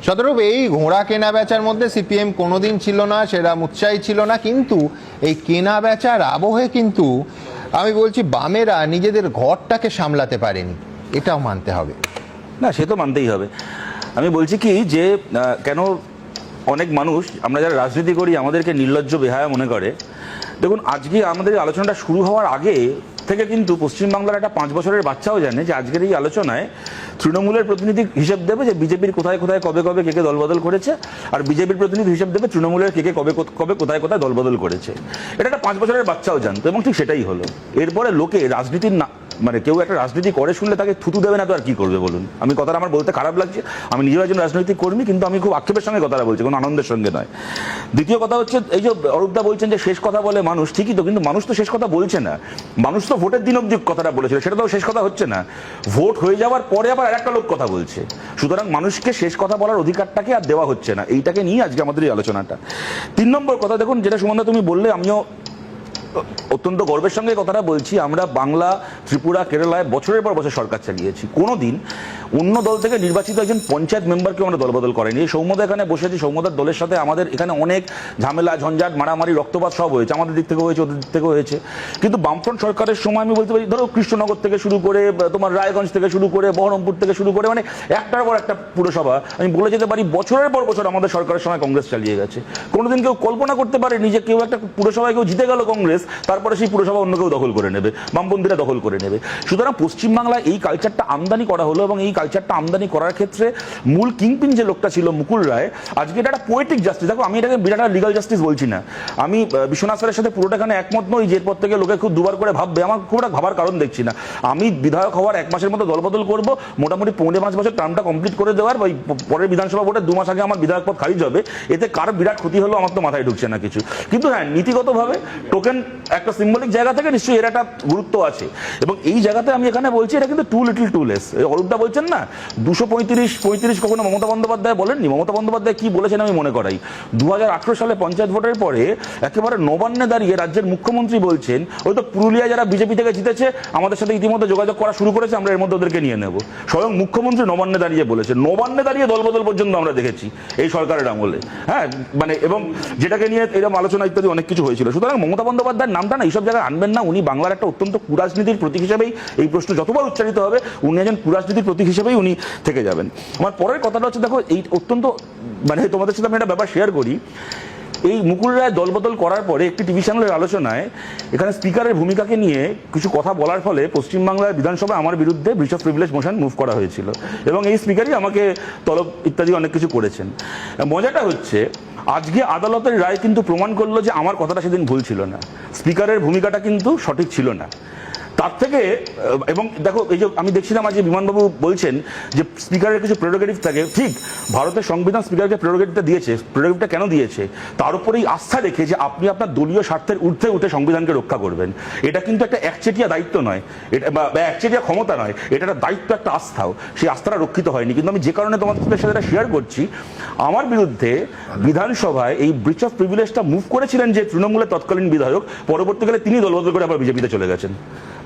শতরূপ, এই ঘোড়া কেনা বেচার মধ্যে সিপিএম কোনোদিন ছিল না, সেটা উৎসাহী ছিল না, কিন্তু এই কেনা বেচার আবহে কিন্তু আমি বলছি বামেরা নিজেদের ঘরটাকে সামলাতে পারেনি, এটাও মানতে হবে। না, সে তো মানতেই হবে। আমি বলছি কি যে কেন অনেক মানুষ, আমরা যারা রাজনীতি করি, আমাদেরকে নির্লজ্জ বেহায়া মনে করে। দেখুন, আজকে আমাদের আলোচনাটা শুরু হওয়ার আগে থেকে কিন্তু পশ্চিমবাংলার একটা 5 বছরের বাচ্চাও জানে যে আজকের এই আলোচনায় তৃণমূলের প্রতিনিধি হিসেব দেবে যে বিজেপির কোথায় কোথায় কবে কবে কে কে দলবদল করেছে, আর বিজেপির প্রতিনিধি হিসেব দেবে তৃণমূলের কে কে কবে কবে কোথায় কোথায় দলবদল করেছে। এটা একটা 5 বছরের বাচ্চাও জানতো, এবং ঠিক সেটাই হলো। এরপরে লোকে রাজনীতির না, মানে কেউ একটা রাজনীতি করে শুনলে তাকে থুতু দেবে না তো আর কি করবে বলুন? আমি কথাটা আমার বলতে খারাপ লাগছে, আমি নিজেও একজন রাজনৈতিক কর্মী, কিন্তু আমি খুব আক্ষেপের সঙ্গে কথাটা বলছি, কোনো আনন্দের সঙ্গে নয়। দ্বিতীয় কথা হচ্ছে, এই যে অরূপদা বলছেন যে শেষ কথা বলে মানুষ, ঠিকই তো, কিন্তু মানুষ তো শেষ কথা বলছে না। মানুষ তো ভোটের দিন অবধি কথাটা বলেছিল, সেটা তো শেষ কথা হচ্ছে না। ভোট হয়ে যাওয়ার পরে আবার আরেকটা লোক কথা বলছে। সুতরাং মানুষকে শেষ কথা বলার অধিকারটাকে আর দেওয়া হচ্ছে না, এইটাকে নিয়ে আজকে আমাদের এই আলোচনাটা। 3 নম্বর কথা, দেখুন, যেটা সুমনদা তুমি বললে, আমিও অত্যন্ত গর্বের সঙ্গে কথাটা বলছি। আমরা বাংলা, ত্রিপুরা, কেরালায় বছরের পর বছর সরকার চালিয়েছি, কোনোদিন অন্য দল থেকে নির্বাচিত একজন পঞ্চায়েত মেম্বারকে আমরা দলবদল করেনি। এই সৌম্যদা এখানে বসেছি, সৌম্যদার দলের সাথে আমাদের এখানে অনেক ঝামেলা, ঝঞ্ঝাট, মারামারি, রক্তপাত সব হয়েছে, আমাদের দিক থেকে হয়েছে, ওদের দিক থেকেও হয়েছে। কিন্তু বামফ্রন্ট সরকারের সময় আমি বলতে পারি, ধরো কৃষ্ণনগর থেকে শুরু করে, তোমার রায়গঞ্জ থেকে শুরু করে, বহরমপুর থেকে শুরু করে, মানে একটার পর একটা পুরসভা আমি বলে যেতে পারি বছরের পর বছর আমাদের সরকারের সময় কংগ্রেস চালিয়ে গেছে। কোনোদিন কেউ কল্পনা করতে পারেনি যে কেউ একটা পুরসভায় কেউ জিতে গেল কংগ্রেস, তারপরে সেই পুরসভা অন্য কেউ দখল করে নেবে, বামপন্থীরা দখল করে নেবে। সুতরাং পশ্চিমবাংলায় এই কালচারটা আমদানি করা হলো, এবং এই কালচারটা আমদানি করার ক্ষেত্রে মূল কিংপিন যে লোকটা ছিল মুকুল রায়, আজকে এটা একটা পোয়েটিক জাস্টিস। দেখো, আমি এটাকে বিরাট লিগাল জাস্টিস বলছি না, আমি বিশ্বনাথ স্যারের সাথে পুরোটা এখানে একমত নই যে এরপর থেকে লোকে খুব দুবার করে ভাববে, আমার খুব একটা ভাবার কারণ দেখছি না। আমি বিধায়ক হওয়ার 1 মাসের মতো দলবদল করবো, মোটামুটি 4.5 বছর টার্মটা কমপ্লিট করে দেওয়ার, ওই পরের বিধানসভা ভোটে 2 মাস আগে আমার বিধায়ক পদ খারিজ হবে, এতে কার বিরাট ক্ষতি হলো আমার তো মাথায় ঢুকছে না কিছু। কিন্তু হ্যাঁ, নীতিগতভাবে টোকেন একটা সিম্বলিক জায়গা থেকে নিশ্চয়ই এর একটা গুরুত্ব আছে, এবং এই জায়গাতে আমি এখানে বলছি এটা কিন্তু টু লিটল টু লেস। অরূপদা বলছেন না 235 কখনো মমতা বন্দ্যোপাধ্যায় বলেননি। মমতা বন্দ্যোপাধ্যায় কি বলেছেন আমি মনে করাই। 2018 সালে পঞ্চায়েত ভোটের পরে একেবারে নবান্নে দাঁড়িয়ে রাজ্যের মুখ্যমন্ত্রী বলছেন, ওই তো পুরুলিয়ায় যারা বিজেপি থেকে জিতেছে আমাদের সাথে ইতিমধ্যে যোগাযোগ করা শুরু করেছে, আমরা এর মধ্যে ওদেরকে নিয়ে নেব। স্বয়ং মুখ্যমন্ত্রী নবান্নে দাঁড়িয়ে বলেছেন, নবান্নে দাঁড়িয়ে দলবদল পর্যন্ত আমরা দেখেছি এই সরকারের আমলে। হ্যাঁ, মানে, এবং যেটাকে নিয়ে এরকম আলোচনা ইত্যাদি অনেক কিছু হয়েছিল। সুতরাং মমতা বন্দ্যোপাধ্যায়ের নামটা না এইসব জায়গায় আনবেন না। উনি বাংলার একটা অত্যন্ত কুরাজনীতির প্রতীক হিসেবেই, এই প্রশ্ন যতবার উচ্চারিত হবে, উনি একজন কুরাজনীতির প্রতীক হিসেবেই উনি থেকে যাবেন। আমার পরের কথাটা হচ্ছে, দেখো, এই অত্যন্ত, মানে তোমাদের সাথে আমি একটা ব্যাপার শেয়ার করি। এই মুকুল রায় দলবদল করার পরে একটি টিভি চ্যানেলের আলোচনায় এখানে স্পিকারের ভূমিকাকে নিয়ে কিছু কথা বলার ফলে পশ্চিমবাংলার বিধানসভায় আমার বিরুদ্ধে breach of privilege motion move করা হয়েছিল, এবং এই স্পিকারই আমাকে তলব ইত্যাদি অনেক কিছু করেছেন। মজাটা হচ্ছে, আজকে আদালতের রায় কিন্তু প্রমাণ করলো যে আমার কথাটা সেদিন ভুল ছিল না, স্পিকারের ভূমিকাটা কিন্তু সঠিক ছিল না। তার থেকে, এবং দেখো, এই যে আমি দেখছিলাম আজকে বিমানবাবু বলছেন যে স্পিকারের কিছু প্রেরোগেটিভ থাকে, ঠিক, ভারতের সংবিধান স্পিকারকে প্রেরোগেটিভটা দিয়েছে। প্রেরোগেটিভটা কেন দিয়েছে? তার উপরেই আস্থা রেখে যে আপনি আপনার দলীয় স্বার্থের ঊর্ধ্বে উঠে সংবিধানকে রক্ষা করবেন। এটা কিন্তু একটা একচেটিয়া দায়িত্ব নয়, এটা বা একচেটিয়া ক্ষমতা নয়, এটা একটা দায়িত্ব, একটা আস্থাও। সেই আস্থাটা রক্ষিত হয়নি। কিন্তু আমি যে কারণে তোমাদের সাথে এটা শেয়ার করছি, আমার বিরুদ্ধে বিধানসভায় এই ব্রিচ অফ প্রিভিলেজটা মুভ করেছিলেন যে তৃণমূলের তৎকালীন বিধায়ক, পরবর্তীকালে তিনি দলবদল করে আবার বিজেপিতে চলে গেছেন,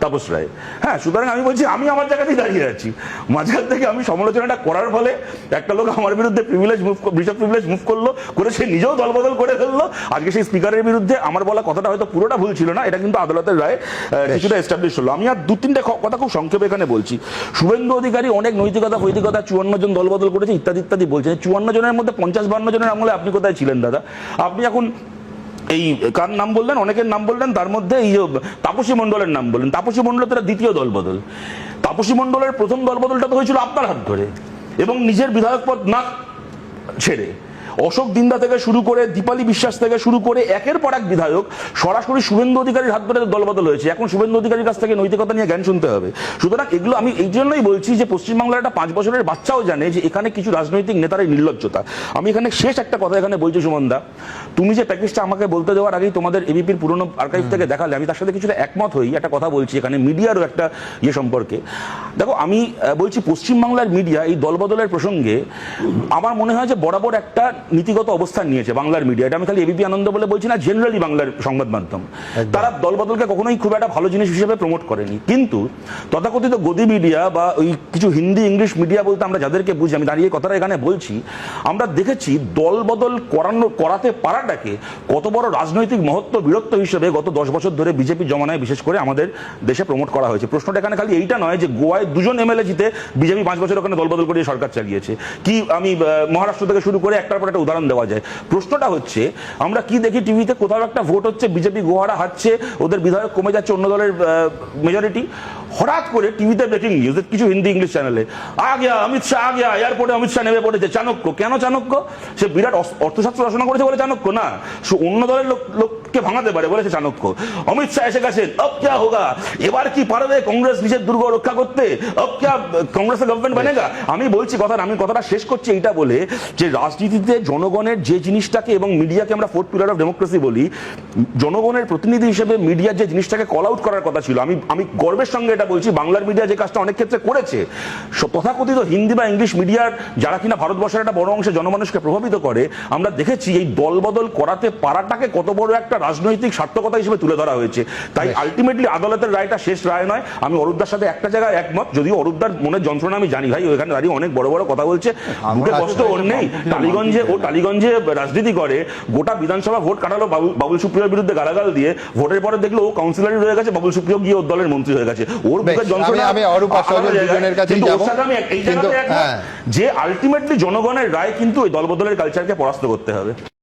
তাপস রায়। হ্যাঁ, সুতরাং আমি বলছি, আমি আমার জায়গাতেই দাঁড়িয়ে আছি। মাঝখান থেকে আমি সমালোচনাটা করার ফলে একটা লোক আমার বিরুদ্ধে ব্রিচ অফ প্রিভিলেজ মুভ করলো, করে সে নিজেও দলবদল করে ফেললো। আজকে সেই স্পিকারের বিরুদ্ধে আমার বলা কথাটা হয়তো পুরোটা ভুল ছিল না, এটা কিন্তু আদালতের রায় কিছুটা এস্টাবলিশ হলো। আমি আর 2-3টে কথা খুব সংক্ষেপে এখানে বলছি। শুভেন্দু অধিকারী অনেক নৈতিকতা 54 জন দলবদল করেছে ইত্যাদি ইত্যাদি বলছেন। 54 জনের মধ্যে 50-52 জনের আমলে আপনি কোথায় ছিলেন দাদা? আপনি এখন এই কার নাম বললেন, অনেকের নাম বললেন, তার মধ্যে এই তাপসী মণ্ডলের নাম বললেন। তাপসী মণ্ডল তার দ্বিতীয় দলবদল। তাপসী মণ্ডলের প্রথম দলবদলটা তো হয়েছিল আপনার হাত ধরে, এবং নিজের বিধায়ক পদ না ছেড়ে অশোক দিন্দা থেকে শুরু করে, দীপালি বিশ্বাস থেকে শুরু করে একের পর এক বিধায়ক সরাসরি শুভেন্দু অধিকারীর হাত ধরে দলবদল হয়েছে। এখন শুভেন্দু অধিকারীর কাছ থেকে নৈতিকতা নিয়ে জ্ঞান শুনতে হবে। সুতরাং এগুলো আমি এই জন্যই বলছি যে পশ্চিমবাংলার একটা 5 বছরের বাচ্চাও জানে যে এখানে কিছু রাজনৈতিক নেতার নির্লজ্জতা। আমি এখানে শেষ একটা কথা এখানে বলছি, সুমনদা, তুমি যে প্যাকেজটা আমাকে বলতে দেওয়ার আগেই তোমাদের এবিপির পুরনো আর্কাইভ থেকে দেখালে, আমি তার সাথে কিছুটা একমত হই। একটা কথা বলছি এখানে মিডিয়ারও একটা ইয়ে সম্পর্কে। দেখো, আমি বলছি পশ্চিমবাংলার মিডিয়া এই দলবদলের প্রসঙ্গে আমার মনে হয় যে বরাবর একটা নীতিগত অবস্থান নিয়েছে বাংলার মিডিয়া, এটা আমি খালি এবিপি আনন্দ বলে বলছি না, জেনারেলি বাংলার সংবাদ মাধ্যম, তারা দলবদলকে কখনোই খুব একটা ভালো জিনিস হিসেবে প্রমোট করেনি। কিন্তু তথাকথিত গদি মিডিয়া বা ওই কিছু হিন্দি ইংলিশ মিডিয়া বলতে আমরা যাদেরকে বুঝি, আমি দাঁড়িয়ে কথাটা এখানে বলছি, আমরা দেখেছি দলবদল করাতে পারাটাকে কত বড় রাজনৈতিক মহত্ব বীরত্ব হিসেবে গত 10 বছর ধরে বিজেপি জমানায় বিশেষ করে আমাদের দেশে প্রমোট করা হয়েছে। প্রশ্নটা এখানে খালি এইটা নয় যে গোয়ায় 2জন এমএলএ জিতে বিজেপি 5 বছর ওখানে দলবদল করে সরকার চালিয়েছে, কি আমি মহারাষ্ট্র থেকে শুরু করে একটার পর একটা উদাহরণ দেওয়া যায়। প্রশ্নটা হচ্ছে আমরা কি দেখি টিভিতে, কোথাও একটা ভোট হচ্ছে, বিজেপি গোহারা হারছে, ওদের বিধায়ক কমে যাচ্ছে, অন্য দলের মেজরিটি, হঠাৎ করে টিভিতে ব্রেকিং নিউজ কিছু হিন্দি ইংলিশ চ্যানেলে, আ গিয়া অমিত শাহ, আ গিয়া এয়ারপোর্টে অমিত শাহ নেমে পড়েছে, চাণক্য। কেন চাণক্য? সে বিরাট অর্থশাস্ত্র রচনা করেছে বলে চাণক্য না, সে অন্য দলের লোককে ভাঙাতে পারে বলেছে চাণক্য। অমিত শাহ এসে গেছেন, আব ক্যা হোগা, এবার কি পারবে কংগ্রেস নিজের দুর্গ রক্ষা করতে, আব ক্যা কংগ্রেসের গভর্নমেন্ট বানেগা। আমি বলছি আমি কথাটা শেষ করছি এইটা বলে যে রাজনীতিতে জনগণের যে জিনিসটাকে, এবং মিডিয়াকে আমরা ফোর্থ পিলার অফ ডেমোক্রেসি বলি, জনগণের প্রতিনিধি হিসেবে মিডিয়ার যে জিনিসটাকে কল আউট করার কথা ছিল, আমি গর্বের সঙ্গে এটা বলছি, বাংলার মিডিয়া যে কাজটা অনেক ক্ষেত্রে করেছে, তথাকথিত হিন্দি বা ইংলিশ মিডিয়ার যারা কিনা ভারতবর্ষের একটা বড় অংশে জনমানুষকে প্রভাবিত করে, আমরা দেখেছি এই দলবদল করাতে পারাটাকে কত বড় একটা রাজনৈতিক সার্থকতা হিসেবে তুলে ধরা হয়েছে। তাই আলটিমেটলি আদালতের রায়টা শেষ রায় নয়। আমি অরূপদার সাথে একটা জায়গায় একমত, যদিও অরূপদার মনের যন্ত্রণা আমি জানি, ভাই ওইখানে দাঁড়িয়ে অনেক বড় বড় কথা বলছে, বুকে কষ্ট ওর নেই, টালিগঞ্জে রাজনীতি করে, গোটা বিধানসভা ভোট কাটালো বাবুল সুপ্রিয়র বিরুদ্ধে গালাগাল দিয়ে, ভোটের পরে দেখলো ও কাউন্সিলরই রয়ে গেছে, বাবুল সুপ্রিয় গিয়ে ওর দলের মন্ত্রী হয়ে গেছে, ওর বুকের যন্ত্রণা। আমি অরূপ আর সজল দুজনের কাছেই যাব, যে আলটিমেটলি জনগণের রায় কিন্তু ওই দলবদলের কালচারকে পরাস্ত করতে হবে।